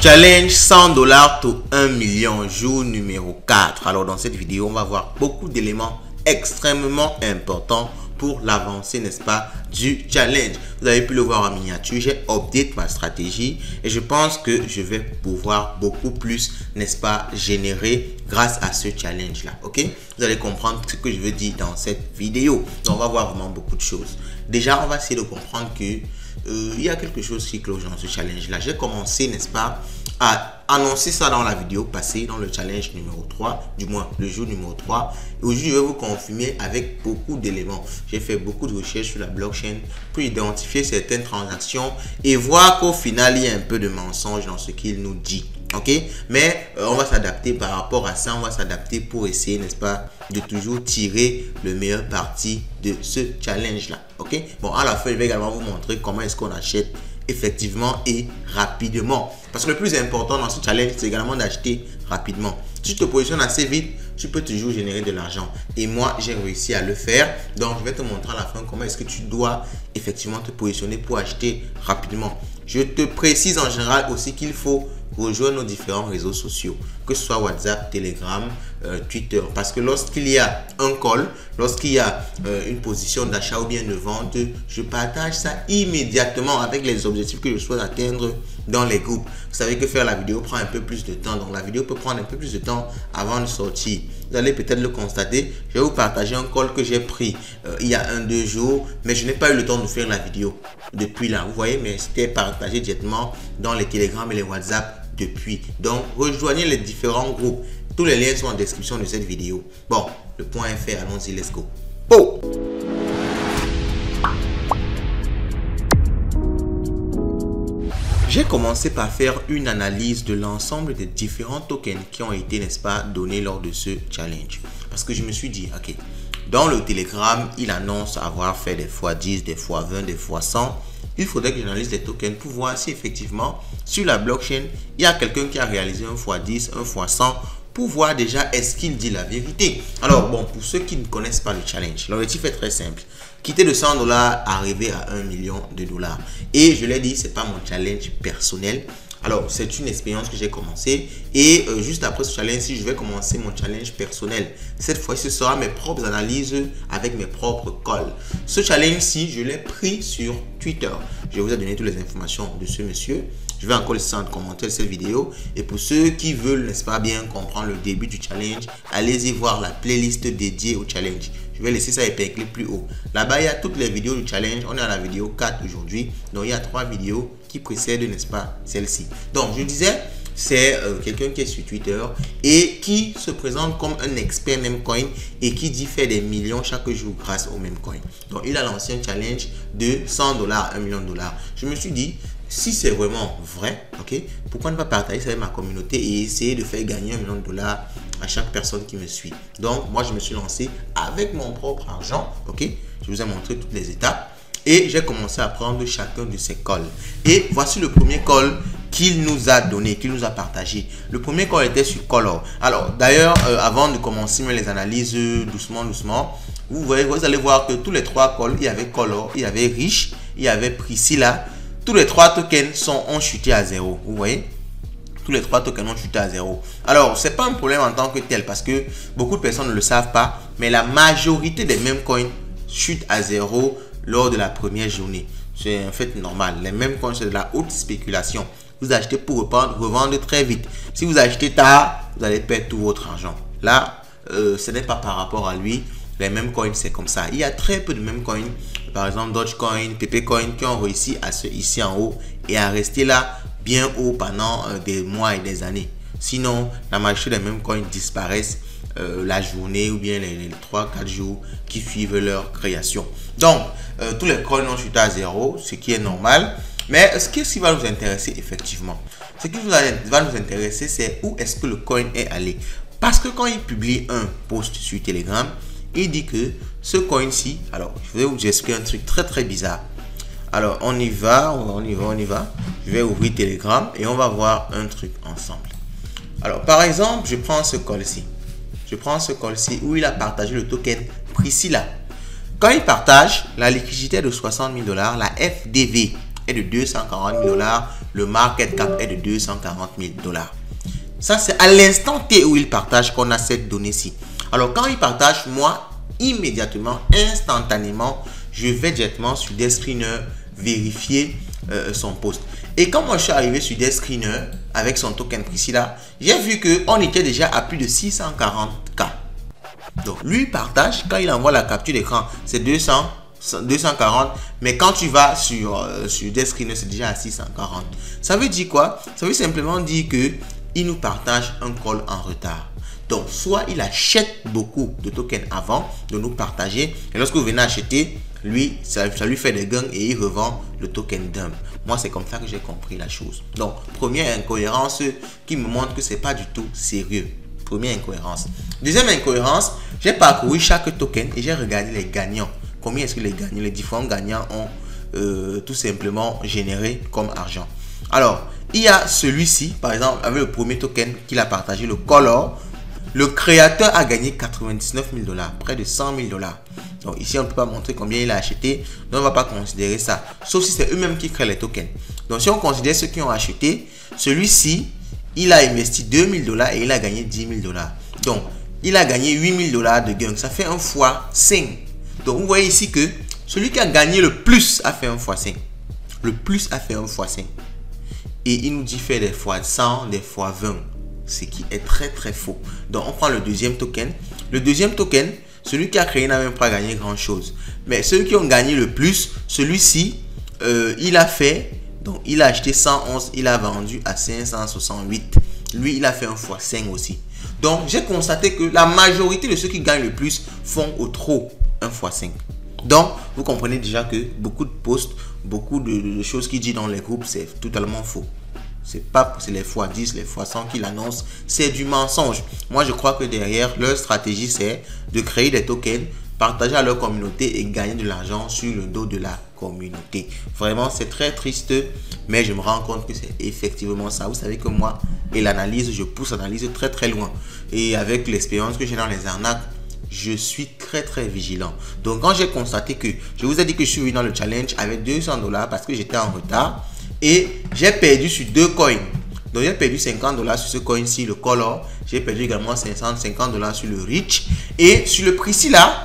Challenge 100 $ to 1 million, jour numéro 4. Alors dans cette vidéo, on va voir beaucoup d'éléments extrêmement importants pour l'avancée, n'est-ce pas, du challenge. Vous avez pu le voir en miniature, j'ai update ma stratégie et je pense que je vais pouvoir beaucoup plus, n'est-ce pas, générer grâce à ce challenge là. Ok, vous allez comprendre ce que je veux dire dans cette vidéo. Donc on va voir vraiment beaucoup de choses. Déjà, on va essayer de comprendre que il y a quelque chose qui cloche dans ce challenge là. J'ai commencé, n'est-ce pas, à annoncer ça dans la vidéo passée, dans le challenge numéro 3, du moins le jour numéro 3. Et aujourd'hui, je vais vous confirmer avec beaucoup d'éléments. J'ai fait beaucoup de recherches sur la blockchain pour identifier certaines transactions et voir qu'au final, il y a un peu de mensonge dans ce qu'il nous dit. Ok, mais on va s'adapter par rapport à ça. On va s'adapter pour essayer, n'est-ce pas, de toujours tirer le meilleur parti de ce challenge là. Ok, bon, à la fin, je vais également vous montrer comment est-ce qu'on achète effectivement et rapidement, parce que le plus important dans ce challenge, c'est également d'acheter rapidement. Si tu te positionnes assez vite, tu peux toujours générer de l'argent, et moi j'ai réussi à le faire. Donc je vais te montrer à la fin comment est-ce que tu dois effectivement te positionner pour acheter rapidement. Je te précise en général aussi qu'il faut rejoindre nos différents réseaux sociaux, que ce soit WhatsApp, Telegram, Twitter, parce que lorsqu'il y a un call, lorsqu'il y a une position d'achat ou bien de vente, je partage ça immédiatement avec les objectifs que je souhaite atteindre dans les groupes. Vous savez que faire la vidéo prend un peu plus de temps, donc la vidéo peut prendre un peu plus de temps avant de sortir. Vous allez peut-être le constater. Je vais vous partager un call que j'ai pris il y a 1-2 jours, mais je n'ai pas eu le temps de faire la vidéo depuis là. Vous voyez, mais c'était partagé directement dans les Telegram et les WhatsApp depuis. Donc, rejoignez les différents groupes. Tous les liens sont en description de cette vidéo. Bon, le point est fait. Allons-y, let's go. Oh! J'ai commencé par faire une analyse de l'ensemble des différents tokens qui ont été, n'est-ce pas, donnés lors de ce challenge. Parce que je me suis dit, ok, dans le Telegram, il annonce avoir fait des x10, des x20, des x100. Il faudrait que j'analyse les tokens pour voir si effectivement, sur la blockchain, il y a quelqu'un qui a réalisé un x10, un x100, pour voir déjà est-ce qu'il dit la vérité. Alors bon, pour ceux qui ne connaissent pas le challenge, l'objectif est très simple. Quitter de 100 $, arriver à 1 million de $. Et je l'ai dit, c'est pas mon challenge personnel. Alors, c'est une expérience que j'ai commencé et juste après ce challenge, si je vais commencer mon challenge personnel. Cette fois-ci, ce sera mes propres analyses avec mes propres calls. Ce challenge-ci, je l'ai pris sur Twitter. Je vous ai donné toutes les informations de ce monsieur. Je vais encore laisser en commentaire cette vidéo. Et pour ceux qui veulent, n'est-ce pas, bien comprendre le début du challenge, allez-y voir la playlist dédiée au challenge. Je vais laisser ça épinglé plus haut. Là-bas, il y a toutes les vidéos du challenge. On est à la vidéo 4 aujourd'hui. Donc, il y a 3 vidéos qui précèdent, n'est-ce pas, celle-ci. Donc, je disais, c'est quelqu'un qui est sur Twitter et qui se présente comme un expert Memecoin et qui dit faire des millions chaque jour grâce au Memecoin. Donc, il a lancé un challenge de 100 $, 1 million de $. Je me suis dit, si c'est vraiment vrai, ok, pourquoi ne pas partager ça avec ma communauté et essayer de faire gagner 1 million de $ à chaque personne qui me suit. Donc, moi, je me suis lancé avec mon propre argent, ok. Je vous ai montré toutes les étapes et j'ai commencé à prendre chacun de ces calls. Et voici le premier call qu'il nous a donné, qu'il nous a partagé. Le premier call était sur Color. Alors, d'ailleurs, avant de commencer les analyses doucement, vous allez voir que tous les 3 calls, il y avait Color, il y avait Rich, il y avait Priscilla. Tous les 3 tokens ont chuté à 0. Vous voyez? Tous les 3 tokens ont chuté à 0. Alors, ce n'est pas un problème en tant que tel parce que beaucoup de personnes ne le savent pas. Mais la majorité des mêmes coins chutent à 0 lors de la première journée. C'est un fait normal. Les mêmes coins, c'est de la haute spéculation. Vous achetez pour revendre très vite. Si vous achetez tard, vous allez perdre tout votre argent. Là, ce n'est pas par rapport à lui. Les mêmes coins, c'est comme ça. Il y a très peu de mêmes coins. Par exemple, Dogecoin, Pepecoin qui ont réussi à se hisser en haut et à rester là bien haut pendant des mois et des années. Sinon, la majorité des mêmes coins disparaissent la journée ou bien les 3-4 jours qui suivent leur création. Donc, tous les coins ont chuté à 0, ce qui est normal. Mais ce qui va nous intéresser effectivement, ce qui va nous intéresser, c'est où est-ce que le coin est allé. Parce que quand il publie un post sur Telegram, il dit que ce coin-ci, alors je vais vous expliquer un truc très bizarre. Alors on y va. Je vais ouvrir Telegram et on va voir un truc ensemble. Alors par exemple, je prends ce call-ci. Où il a partagé le token Priscilla. Quand il partage, la liquidité est de 60 000 $, la FDV est de 240 000 $, le market cap est de 240 000 $. Ça, c'est à l'instant T où il partage qu'on a cette donnée-ci. Alors, quand il partage, moi, immédiatement, instantanément, je vais directement sur Descreener vérifier son post. Et quand moi, je suis arrivé sur Descreener avec son token Priscilla, j'ai vu qu'on était déjà à plus de 640K. Donc, lui partage, quand il envoie la capture d'écran, c'est 240, mais quand tu vas sur Descreener, c'est déjà à 640. Ça veut dire quoi? Ça veut simplement dire que il nous partage un call en retard. Donc, soit il achète beaucoup de tokens avant de nous partager, et lorsque vous venez acheter, lui, ça lui fait des gains et il revend le token dump. Moi, c'est comme ça que j'ai compris la chose. Donc, première incohérence qui me montre que c'est pas du tout sérieux. Première incohérence. Deuxième incohérence, j'ai parcouru chaque token et j'ai regardé les gagnants. Combien est-ce que les différents gagnants ont tout simplement généré comme argent. Alors, il y a celui-ci, par exemple, avec le premier token qu'il a partagé, le Color. Le créateur a gagné 99 000 $, près de 100 000 $. Donc ici, on ne peut pas montrer combien il a acheté. Donc, on ne va pas considérer ça. Sauf si c'est eux-mêmes qui créent les tokens. Donc, si on considère ceux qui ont acheté, celui-ci, il a investi 2 000 $ et il a gagné 10 000 $. Donc, il a gagné 8 000 $ de gain. Ça fait 1 fois 5. Donc, vous voyez ici que celui qui a gagné le plus a fait 1 fois 5. Le plus a fait 1 fois 5. Et il nous dit faire des fois 100, des fois 20. Ce qui est très très faux. Donc, on prend le deuxième token. Le deuxième token, celui qui a créé n'a même pas gagné grand chose. Mais ceux qui ont gagné le plus, celui-ci, il a fait, donc il a acheté 111, il a vendu à 568. Lui, il a fait 1 fois 5 aussi. Donc, j'ai constaté que la majorité de ceux qui gagnent le plus font au trop 1 fois 5. Donc, vous comprenez déjà que beaucoup de posts, beaucoup de choses qu'il dit dans les groupes, c'est totalement faux. C'est les fois 10, les fois 100 qu'ils annoncent. C'est du mensonge. Moi, je crois que derrière, leur stratégie, c'est de créer des tokens, partager à leur communauté et gagner de l'argent sur le dos de la communauté. Vraiment, c'est très triste, mais je me rends compte que c'est effectivement ça. Vous savez que moi et l'analyse, je pousse l'analyse très très loin. Et avec l'expérience que j'ai dans les arnaques, je suis très très vigilant. Donc, quand j'ai constaté que, je vous ai dit que je suis venu dans le challenge avec 200 $ parce que j'étais en retard. Et j'ai perdu sur 2 coins. Donc j'ai perdu 50 $ sur ce coin-ci, le Color. J'ai perdu également 50 $ sur le Rich. Et sur le Priscilla,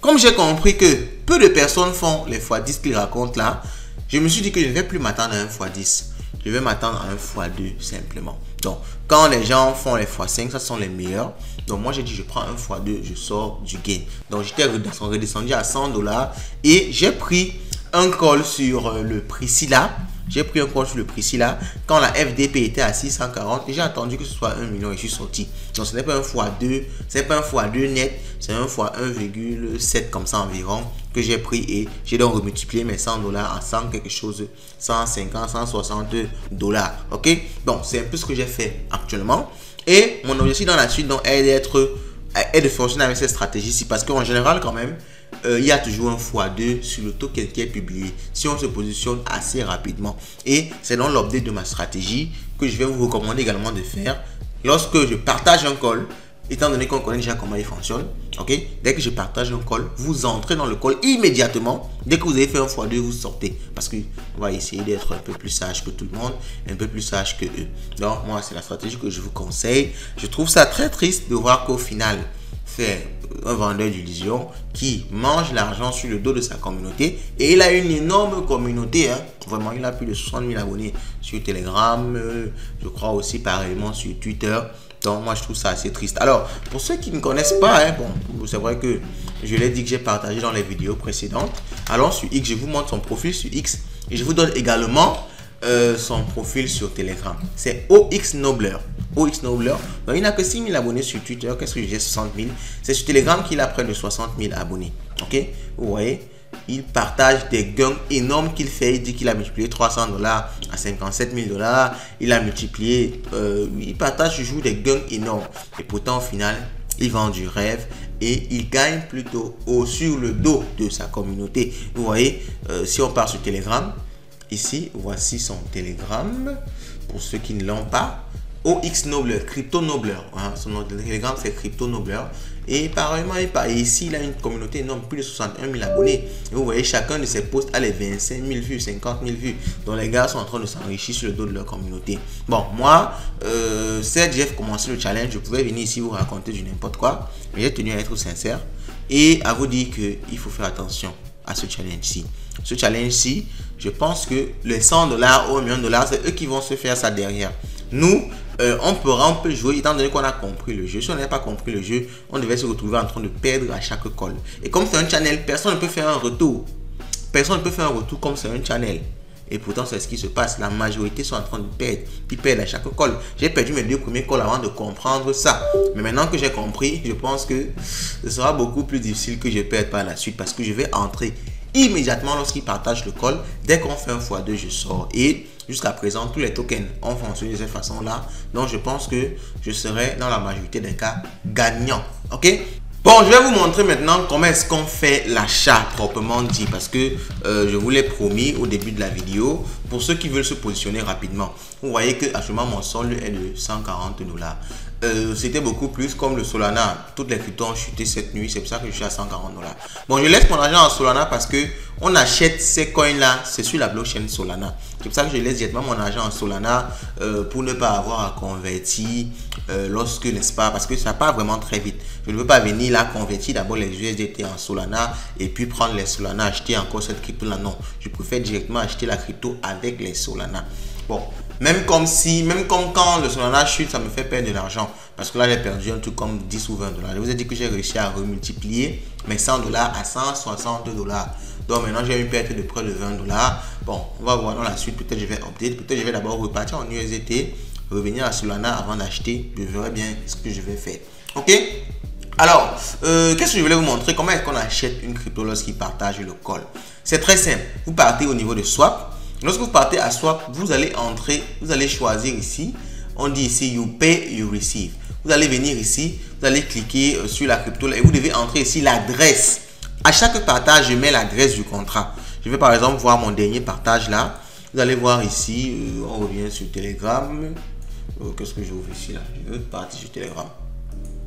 comme j'ai compris que peu de personnes font les x10 qu'ils racontent là, je me suis dit que je ne vais plus m'attendre à un x10. Je vais m'attendre à un x2 simplement. Donc quand les gens font les x5, ça sont les meilleurs. Donc moi j'ai dit je prends un x2, je sors du gain. Donc j'étais redescendu à 100 $ et j'ai pris un call sur le Priscilla. J'ai pris un call sur le Priscilla quand la FDP était à 640 et j'ai attendu que ce soit 1 million et je suis sorti. Donc ce n'est pas un x2, c'est pas un x2 net, c'est un x 1,7 comme ça environ que j'ai pris et j'ai donc remultiplié mes 100 $ à 100 quelque chose, 150, 160 $. Ok, donc c'est un peu ce que j'ai fait actuellement et mon objectif dans la suite donc est de fonctionner avec cette stratégie-ci parce qu'en général quand même, il y a toujours un x2 sur le token qui est publié si on se positionne assez rapidement. Et c'est dans l'update de ma stratégie que je vais vous recommander également de faire lorsque je partage un call. Étant donné qu'on connaît déjà comment il fonctionne, ok, dès que je partage un call, vous entrez dans le call immédiatement. Dès que vous avez fait un x2, vous sortez. Parce qu'on va essayer d'être un peu plus sage que tout le monde, un peu plus sage que eux. Donc, moi, c'est la stratégie que je vous conseille. Je trouve ça très triste de voir qu'au final, c'est un vendeur d'illusions qui mange l'argent sur le dos de sa communauté. Et il a une énorme communauté. Hein. Vraiment, il a plus de 60 000 abonnés sur Telegram. Je crois aussi pareillement sur Twitter. Donc, moi, je trouve ça assez triste. Alors, pour ceux qui ne connaissent pas, hein, bon, c'est vrai que je l'ai dit que j'ai partagé dans les vidéos précédentes. Allons sur X, je vous montre son profil sur X. Et je vous donne également son profil sur Telegram. C'est OX Nobler. OX Nobler. Donc, il n'a que 6 000 abonnés sur Twitter. Qu'est-ce que j'ai 60 000? C'est sur Telegram qu'il a près de 60 000 abonnés. Ok? Vous voyez? Il partage des gains énormes qu'il fait. Il dit qu'il a multiplié 300 $ à 57 000 $. Il a multiplié, il partage toujours des gains énormes. Et pourtant, au final, il vend du rêve et il gagne plutôt sur le dos de sa communauté. Vous voyez, si on part sur Telegram, ici, voici son Telegram. Pour ceux qui ne l'ont pas, OX Nobler, Crypto Nobler. Hein, son nom de Telegram, c'est Crypto Nobler. Et pareillement, ici, il a une communauté énorme, plus de 61 000 abonnés. Et vous voyez, chacun de ses posts a les 25 000 vues, 50 000 vues. Donc, les gars sont en train de s'enrichir sur le dos de leur communauté. Bon, moi, certes, j'ai commencé le challenge. Je pouvais venir ici vous raconter du n'importe quoi. Mais j'ai tenu à être sincère et à vous dire qu'il faut faire attention à ce challenge-ci. Ce challenge-ci, je pense que les 100 $ ou $1 million, c'est eux qui vont se faire ça derrière. Nous, on peut jouer étant donné qu'on a compris le jeu. Si on n'avait pas compris le jeu, on devait se retrouver en train de perdre à chaque call. Et comme c'est un channel, personne ne peut faire un retour. Personne ne peut faire un retour comme c'est un channel. Et pourtant, c'est ce qui se passe. La majorité sont en train de perdre. Ils perdent à chaque call. J'ai perdu mes 2 premiers calls avant de comprendre ça. Mais maintenant que j'ai compris, je pense que ce sera beaucoup plus difficile que je perde par la suite. Parce que je vais entrer immédiatement lorsqu'ils partagent le call. Dès qu'on fait un x2, je sors. Et jusqu'à présent, tous les tokens ont fonctionné de cette façon-là. Donc, je pense que je serai dans la majorité des cas gagnant. OK? Bon, je vais vous montrer maintenant comment est-ce qu'on fait l'achat proprement dit. Parce que je vous l'ai promis au début de la vidéo. Pour ceux qui veulent se positionner rapidement. Vous voyez que actuellement mon solde est de 140 $. C'était beaucoup plus comme le Solana. Toutes les cryptos ont chuté cette nuit. C'est pour ça que je suis à 140 $. Bon, je laisse mon argent en Solana parce que on achète ces coins là. C'est sur la blockchain Solana. C'est pour ça que je laisse directement mon argent en Solana pour ne pas avoir à convertir lorsque, n'est-ce pas, parce que ça part vraiment très vite. Je ne veux pas venir là convertir d'abord les USDT en Solana et puis prendre les Solana, acheter encore cette crypto là. Non, je préfère directement acheter la crypto avec les Solana. Bon, même comme quand le Solana chute, ça me fait perdre de l'argent. Parce que là, j'ai perdu un truc comme 10 ou 20 $. Je vous ai dit que j'ai réussi à remultiplier mes 100 $ à 160 $. Donc maintenant, j'ai une perte de près de 20 $. Bon, on va voir dans la suite. Peut-être je vais update. Peut-être je vais d'abord repartir en USDT, revenir à Solana avant d'acheter. Je verrai bien ce que je vais faire. OK? Alors, qu'est-ce que je voulais vous montrer? Comment est-ce qu'on achète une crypto lorsqu'il partage le call? C'est très simple. Vous partez au niveau de swap. Lorsque vous partez à swap, vous allez entrer, vous allez choisir ici. On dit ici you pay, you receive. Vous allez venir ici, vous allez cliquer sur la crypto et vous devez entrer ici l'adresse. À chaque partage, je mets l'adresse du contrat. Je vais par exemple voir mon dernier partage là. Vous allez voir ici, on revient sur Telegram. Qu'est-ce que j'ouvre ici là? Je veux partir sur Telegram.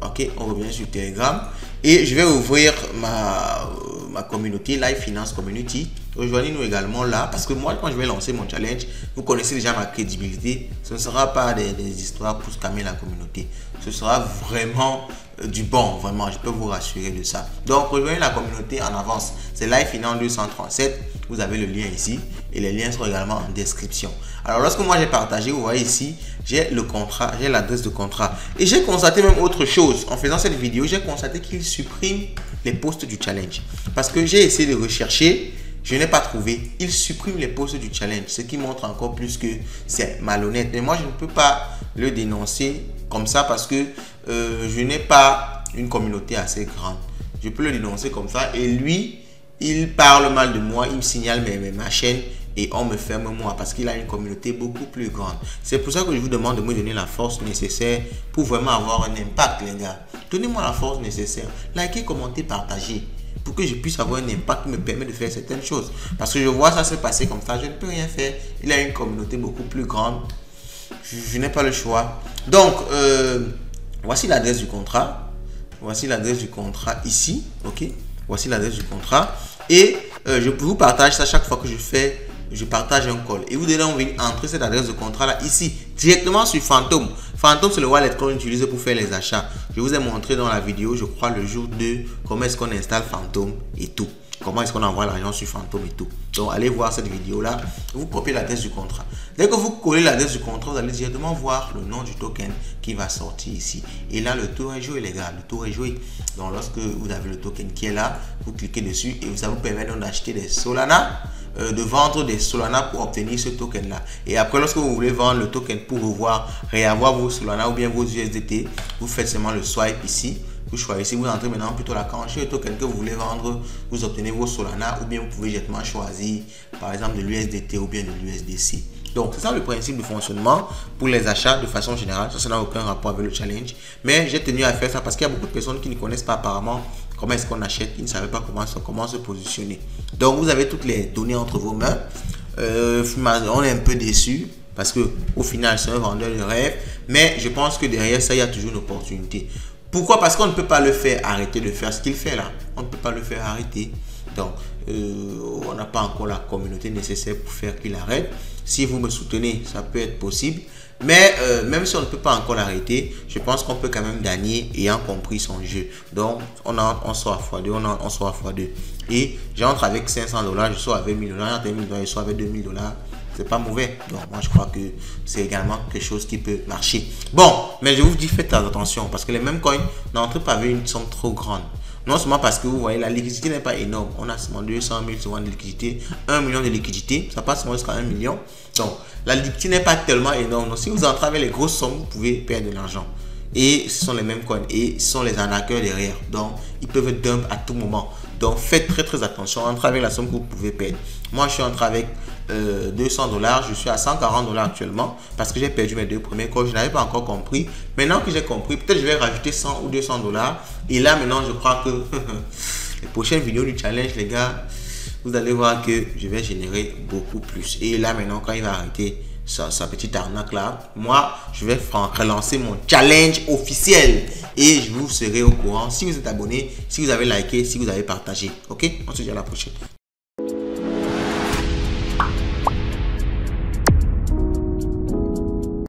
Ok, on revient sur Telegram et je vais ouvrir ma communauté, Live Finance Community. Rejoignez-nous également là parce que moi, quand je vais lancer mon challenge, vous connaissez déjà ma crédibilité. Ce ne sera pas des histoires pour scammer la communauté. Ce sera vraiment du bon, vraiment, je peux vous rassurer de ça. Donc, rejoignez la communauté en avance. C'est Live Finance 237. Vous avez le lien ici et les liens sont également en description. Alors, lorsque moi j'ai partagé, vous voyez ici, j'ai le contrat, j'ai l'adresse de contrat. Et j'ai constaté même autre chose. En faisant cette vidéo, j'ai constaté qu'il supprime les posts du challenge. Parce que j'ai essayé de rechercher, je n'ai pas trouvé. Il supprime les posts du challenge, ce qui montre encore plus que c'est malhonnête. Mais moi, je ne peux pas le dénoncer comme ça parce que je n'ai pas une communauté assez grande. Je peux le dénoncer comme ça et lui, il parle mal de moi, il me signale ma chaîne et on me ferme moi parce qu'il a une communauté beaucoup plus grande. C'est pour ça que je vous demande de me donner la force nécessaire pour vraiment avoir un impact, les gars. Donnez-moi la force nécessaire. Likez, commentez, partagez pour que je puisse avoir un impact qui me permet de faire certaines choses. Parce que je vois ça se passer comme ça, je ne peux rien faire. Il a une communauté beaucoup plus grande. Je n'ai pas le choix. Donc, voici l'adresse du contrat. Voici l'adresse du contrat ici. OK? Voici l'adresse du contrat. Et je vous partage ça chaque fois que je partage un call. Et vous devez entrer cette adresse de contrat là ici, directement sur Phantom. Phantom, c'est le wallet qu'on utilise pour faire les achats. Je vous ai montré dans la vidéo, je crois, le jour 2, comment est-ce qu'on installe Phantom et tout. Comment est-ce qu'on envoie l'argent sur Phantom et tout. Donc, allez voir cette vidéo-là. Vous copiez l'adresse du contrat. Dès que vous collez l'adresse du contrat, vous allez directement voir le nom du token qui va sortir ici. Et là, le tour est joué, les gars. Le tour est joué. Donc, lorsque vous avez le token qui est là, vous cliquez dessus et ça vous permet donc d'acheter des Solana, de vendre des Solana pour obtenir ce token-là. Et après, lorsque vous voulez vendre le token pour réavoir vos Solana ou bien vos USDT, vous faites seulement le swipe ici. Vous choisissez, vous entrez maintenant plutôt la cantité de token que vous voulez vendre, vous obtenez vos Solana ou bien vous pouvez directement choisir par exemple de l'USDT ou bien de l'USDC. Donc c'est ça le principe de fonctionnement pour les achats de façon générale. Ça n'a aucun rapport avec le challenge. Mais j'ai tenu à faire ça parce qu'il y a beaucoup de personnes qui ne connaissent pas apparemment comment est-ce qu'on achète, ils ne savaient pas comment se positionner. Donc vous avez toutes les données entre vos mains. On est un peu déçu parce que au final c'est un vendeur de rêve. Mais je pense que derrière ça, il y a toujours une opportunité. Pourquoi? Parce qu'on ne peut pas le faire arrêter de faire ce qu'il fait là. On ne peut pas le faire arrêter. Donc, on n'a pas encore la communauté nécessaire pour faire qu'il arrête. Si vous me soutenez, ça peut être possible. Mais même si on ne peut pas encore l'arrêter, je pense qu'on peut quand même gagner ayant compris son jeu. Donc, on sort à x2, on sort à x2. Et j'entre avec $500, je sors avec $1000, j'entre avec $1000, je sors avec $2000. C'est pas mauvais. Donc, moi, je crois que c'est également quelque chose qui peut marcher. Bon, mais je vous dis, faites attention parce que les mêmes coins n'entrent pas avec une somme trop grande. Non seulement parce que vous voyez, la liquidité n'est pas énorme. On a seulement 200 000 souvent de liquidité, 1 million de liquidité. Ça passe jusqu'à 1 million. Donc, la liquidité n'est pas tellement énorme. Donc, si vous entrez avec les grosses sommes, vous pouvez perdre de l'argent. Et ce sont les mêmes coins. Et ce sont les arnaqueurs derrière. Donc, ils peuvent dump à tout moment. Donc, faites très attention. Entrez avec la somme que vous pouvez perdre. Moi, je suis entré avec $200. Je suis à $140 actuellement parce que j'ai perdu mes 2 premiers calls. Je n'avais pas encore compris. Maintenant que j'ai compris, peut-être je vais rajouter $100 ou $200. Et là, maintenant, je crois que les prochaines vidéos du challenge, les gars, vous allez voir que je vais générer beaucoup plus. Et là, maintenant, quand il va arrêter sa petite arnaque là, moi, je vais relancer mon challenge officiel. Et je vous serai au courant si vous êtes abonné, si vous avez liké, si vous avez partagé. Ok? On se dit à la prochaine.